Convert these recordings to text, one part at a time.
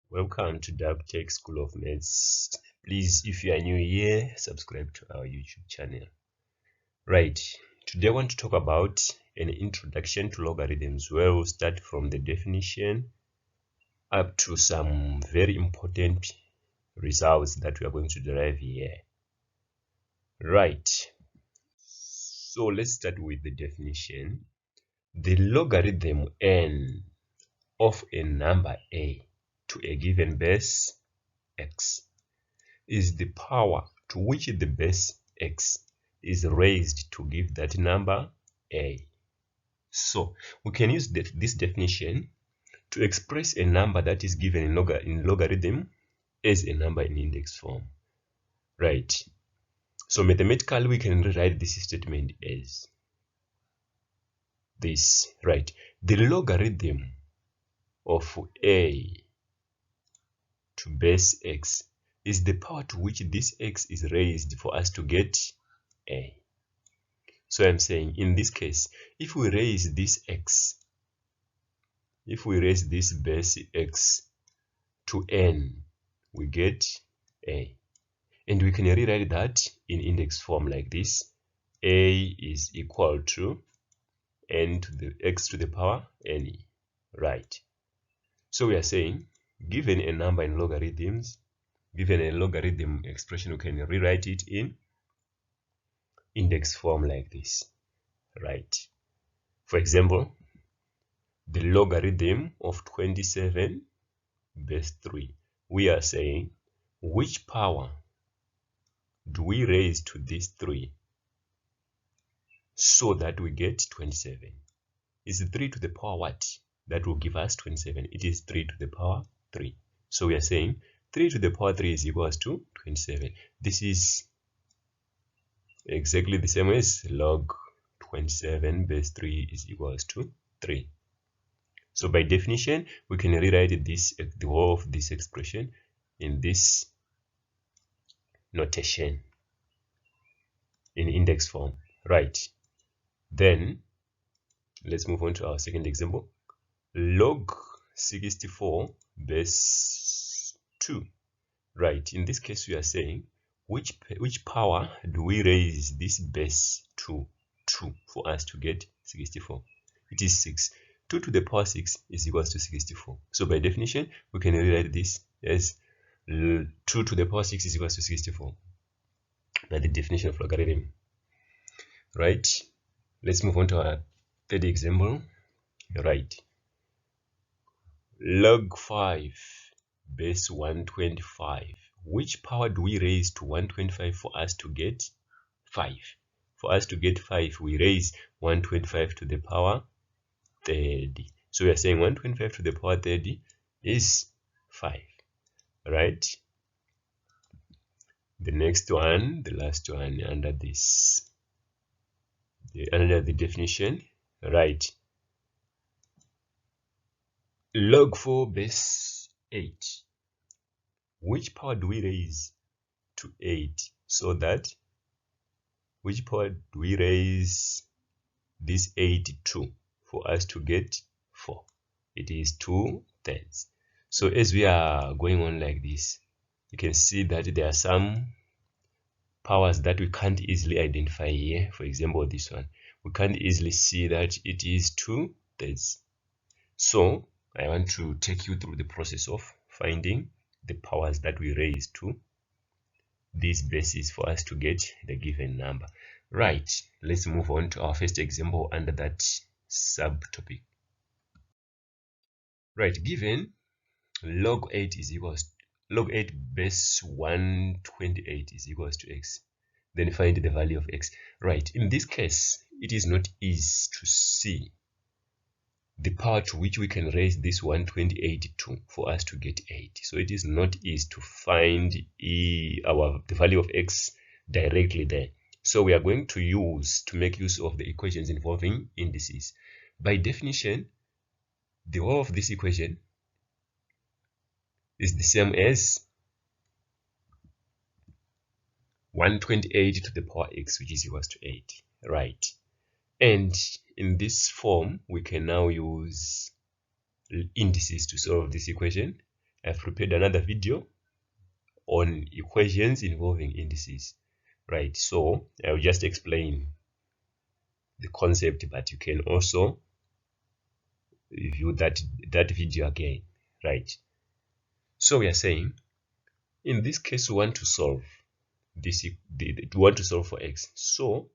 Welcome to Tech School of Maths. Please, if you are new here, subscribe to our YouTube channel. Right, today I want to talk about an introduction to logarithms where we'll start from the definition up to some very important results that we are going to derive here. Right, so let's start with the definition. The logarithm n of a number a to a given base x is the power to which the base x is raised to give that number a. So we can use this definition to express a number that is given in logarithm as a number in index form. Right. So mathematically we can rewrite this statement as this. Right. The logarithm of a to base x is the power to which this x is raised for us to get a. So I'm saying in this case, if we raise this x, if we raise this base x to n, we get a. And we can rewrite that in index form like this. A is equal to n to the x to the power n. Right. So we are saying, given a number in logarithms, given a logarithm expression, we can rewrite it in index form like this. Right. For example, the logarithm of 27 base 3. We are saying, which power do we raise to this 3 so that we get 27? Is 3 to the power what? That will give us 27. It is 3 to the power 3. So we are saying 3 to the power 3 is equals to 27. This is exactly the same as log 27 base 3 is equals to 3. So by definition, we can rewrite this, the whole of this expression in this notation in index form. Right. Then let's move on to our second example. Log 64 base 2. Right. In this case, we are saying which power do we raise this base to 2 for us to get 64? It is 6. 2 to the power 6 is equals to 64. So by definition, we can rewrite this as 2 to the power 6 is equals to 64. By the definition of logarithm. Right. Let's move on to our third example. Right. Log 5 base 125. Which power do we raise to 125 for us to get 5? For us to get 5, we raise 125 to the power 30. So we are saying 125 to the power 30 is 5. Right? The next one, the last one under this, under the definition, right? Log 4 base 8. Which power do we raise to 8 so that, which power do we raise this 8 to for us to get 4? It is 2/3. So as we are going on like this, you can see that there are some powers that we can't easily identify here. For example, this one, we can't easily see that it is 2/3. So I want to take you through the process of finding the powers that we raise to these bases for us to get the given number. Right, let's move on to our first example under that subtopic. Right, given log 8 is equals log 8 base 128 is equals to x, then find the value of x. Right, in this case, it is not easy to see the power to which we can raise this 128 to for us to get 8. So it is not easy to find the value of x directly there. So we are going to make use of the equations involving indices. By definition, the whole of this equation is the same as 128 to the power x, which is equals to 8. Right. And in this form, we can now use indices to solve this equation. I've prepared another video on equations involving indices, right? So I'll just explain the concept, but you can also review that video again, right? So we are saying in this case we want to solve this, we want to solve for x, so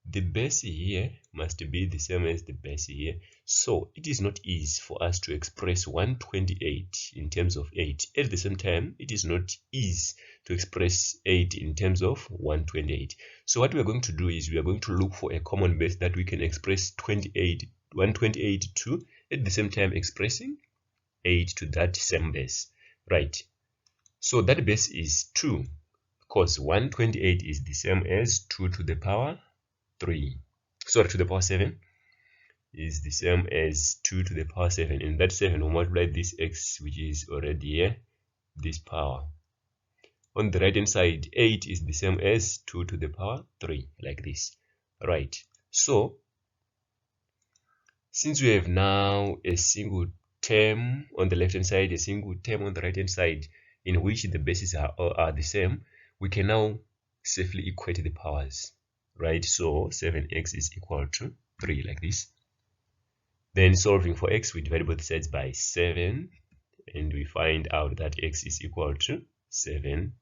the base here must be the same as the base here. So it is not easy for us to express 128 in terms of 8. At the same time, it is not easy to express 8 in terms of 128. So what we are going to do is we are going to look for a common base that we can express 128 to, at the same time expressing 8 to that same base, right? So that base is 2, because 128 is the same as 2 to the power 3, sorry, to the power 7 is the same as 2 to the power 7, and that 7 will multiply this x, which is already here, this power. On the right hand side, 8 is the same as 2 to the power 3, like this, right? So since we have now a single term on the left hand side, a single term on the right hand side, in which the bases are the same, we can now safely equate the powers, right? So 7x is equal to 3, like this. Then solving for x, we divide both sides by 7, and we find out that x is equal to 7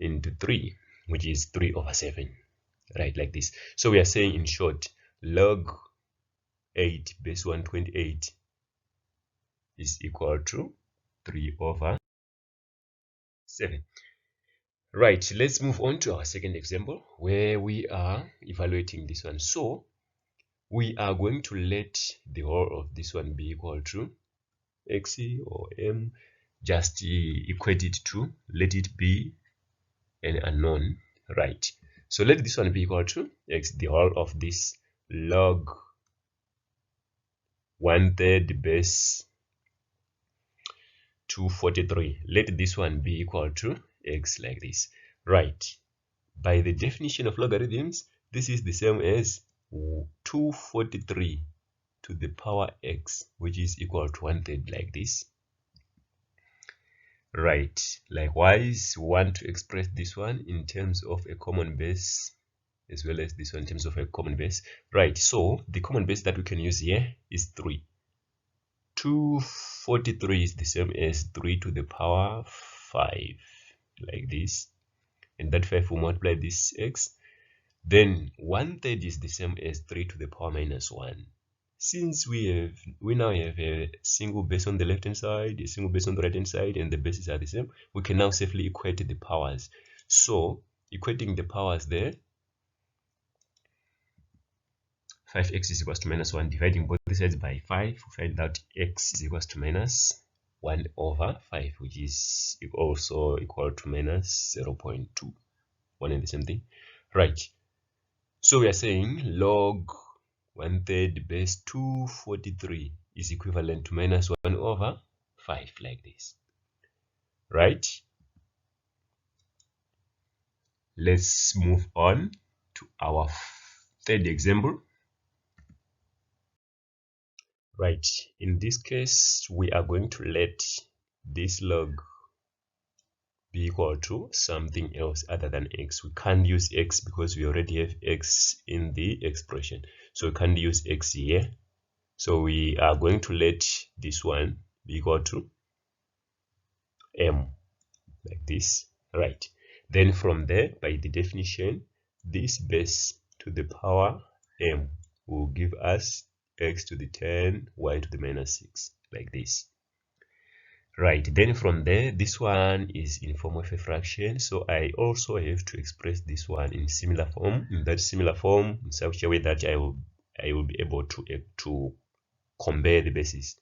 into 3, which is 3 over 7, right? Like this. So we are saying, in short, log 8 base 128 is equal to 3 over 7. Right, let's move on to our second example where we are evaluating this one. So we are going to let the whole of this one be equal to x or m, just equate it to, let it be an unknown, right? So let this one be equal to x, the whole of this log 1/3 base 243. Let this one be equal to x, like this, right? By the definition of logarithms, this is the same as 243 to the power x, which is equal to 1/3, like this, right? Likewise, we want to express this one in terms of a common base, as well as this one in terms of a common base, right? So the common base that we can use here is 3. 243 is the same as 3 to the power 5, like this, and that 5 will multiply this x. Then 1/3 is the same as 3 to the power minus 1. Since we now have a single base on the left hand side, a single base on the right hand side, and the bases are the same, we can now safely equate the powers. So equating the powers there, 5x is equals to minus 1, dividing both sides by 5, we find that x is equals to minus 1 over 5, which is also equal to minus 0.2, one and the same thing, right? So we are saying log 1/3 base 243 is equivalent to minus 1 over 5, like this, right? Let's move on to our third example. Right, in this case, we are going to let this log be equal to something else other than x. We can't use x because we already have x in the expression, so we can't use x here. So we are going to let this one be equal to m, like this, right? Then from there, by the definition, this base to the power m will give us x to the 10, y to the minus 6, like this, right? Then from there, this one is in form of a fraction, so I also have to express this one in similar form, in such a way that I will be able to compare the bases.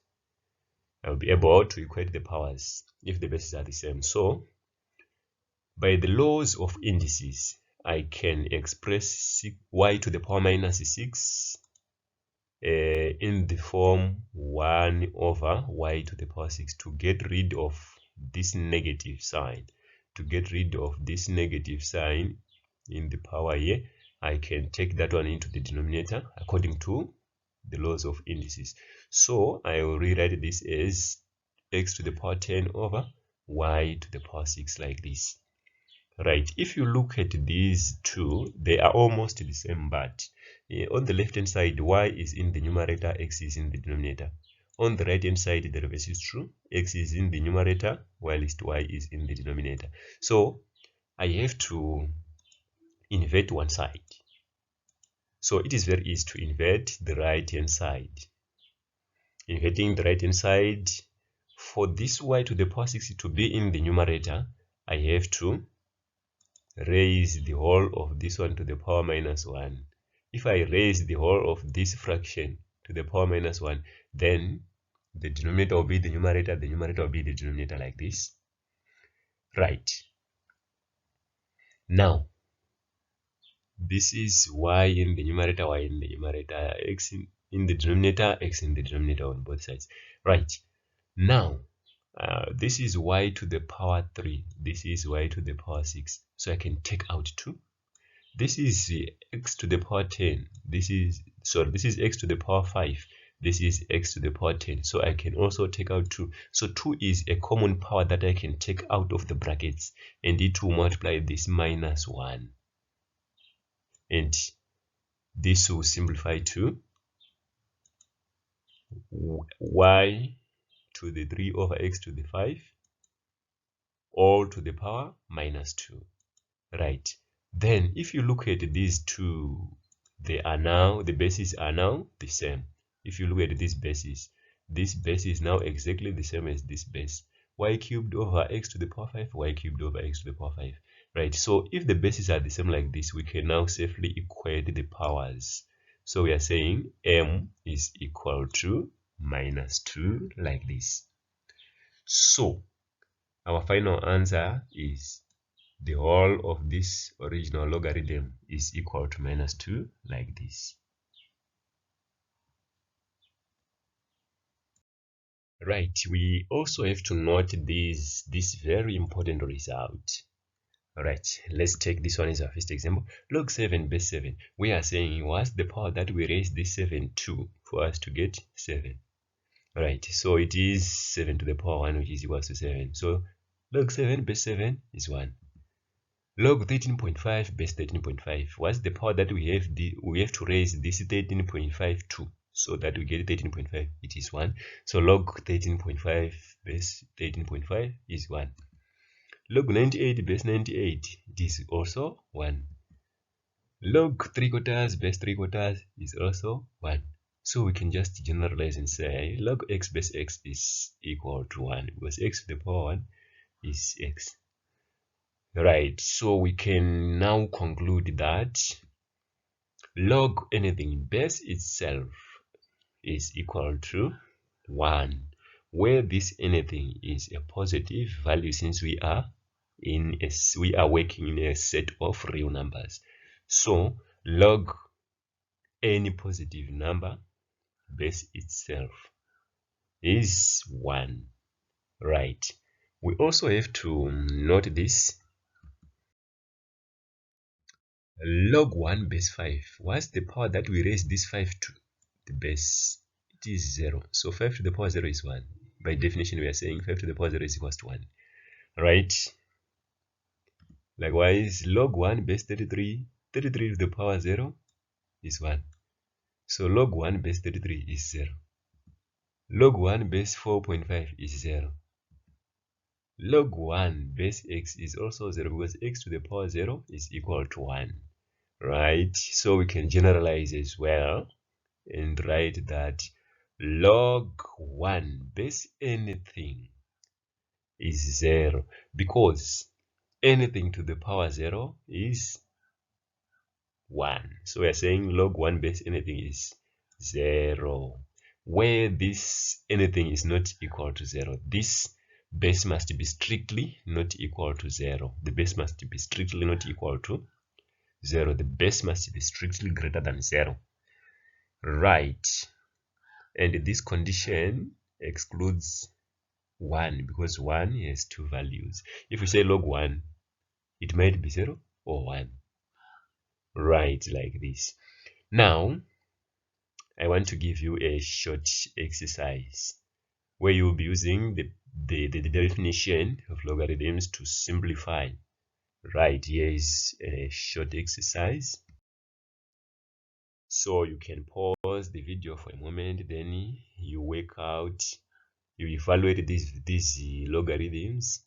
I will be able to equate the powers if the bases are the same. So by the laws of indices, I can express y to the power minus 6 in the form 1 over y to the power 6 to get rid of this negative sign. To get rid of this negative sign in the power here, I can take that one into the denominator according to the laws of indices. So I will rewrite this as x to the power 10 over y to the power 6, like this. Right, if you look at these two, they are almost the same, but on the left hand side, y is in the numerator, x is in the denominator. On the right hand side, the reverse is true. X is in the numerator, whilst y is in the denominator. So I have to invert one side. So it is very easy to invert the right hand side. Inverting the right hand side, for this y to the power 6 to be in the numerator, I have to raise the whole of this one to the power minus 1. If I raise the whole of this fraction to the power minus 1, then the denominator will be the numerator will be the denominator, like this. Right. Now, this is y in the numerator, y in the numerator, x in the denominator, x in the denominator on both sides. Right. Now, this is y to the power 3. This is y to the power 6. So I can take out 2. This is x to the power 10. This is x to the power 5. This is x to the power 10. So I can also take out 2. So 2 is a common power that I can take out of the brackets, and it will multiply this minus 1. And this will simplify to y to the 3 over x to the 5, all to the power minus 2. Right. Then if you look at these two, the bases are now the same. If you look at this base is now exactly the same as this base. Y cubed over x to the power 5, y cubed over x to the power 5. Right. So if the bases are the same like this, we can now safely equate the powers. So we are saying m is equal to minus 2, like this. So our final answer is the whole of this original logarithm is equal to minus 2, like this. Right, we also have to note this very important result. Alright, let's take this one as our first example. Log 7 base 7. We are saying what's the power that we raise this 7 to for us to get 7. Right, so it is 7 to the power 1, which is equal to 7. So log 7 base 7 is 1. Log 13.5 base 13.5. What's the power that we have? We have to raise this 13.5 to, so that we get 13.5. It is 1. So log 13.5 base 13.5 is 1. Log 98 base 98, it is also 1. Log 3/4 base 3/4 is also 1. So we can just generalize and say log x base x is equal to 1, because x to the power 1 is x. Right, so we can now conclude that log anything base itself is equal to 1, where this anything is a positive value, since we are working in a set of real numbers. So log any positive number base itself is 1. Right, we also have to note this. Log 1 base 5. What's the power that we raise this 5 to? The base, it is 0. So 5 to the power 0 is 1. By definition, we are saying 5 to the power 0 is equals to 1. Right? Likewise, log 1 base 33. 33 to the power 0 is 1. So log 1 base 33 is 0. Log 1 base 4.5 is 0. Log 1 base x is also 0, because x to the power 0 is equal to 1. Right? So we can generalize as well and write that log 1 base anything is 0, because anything to the power 0 is 1. So we are saying log 1 base anything is 0, where this anything is not equal to 0. This base must be strictly not equal to 0. The base must be strictly not equal to 0. The base must be strictly greater than 0. Right. And this condition excludes 1, because 1 has two values. If we say log 1, it might be 0 or 1. Right, like this. Now, I want to give you a short exercise. where you'll be using the definition of logarithms to simplify. Right, here is a short exercise. So you can pause the video for a moment, then you work out, you evaluate these logarithms,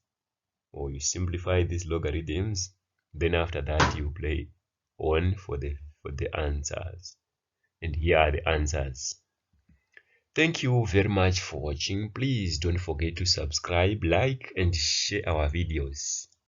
or you simplify these logarithms. Then after that you play on for the answers. And here are the answers. Thank you very much for watching. Please don't forget to subscribe, like, and share our videos.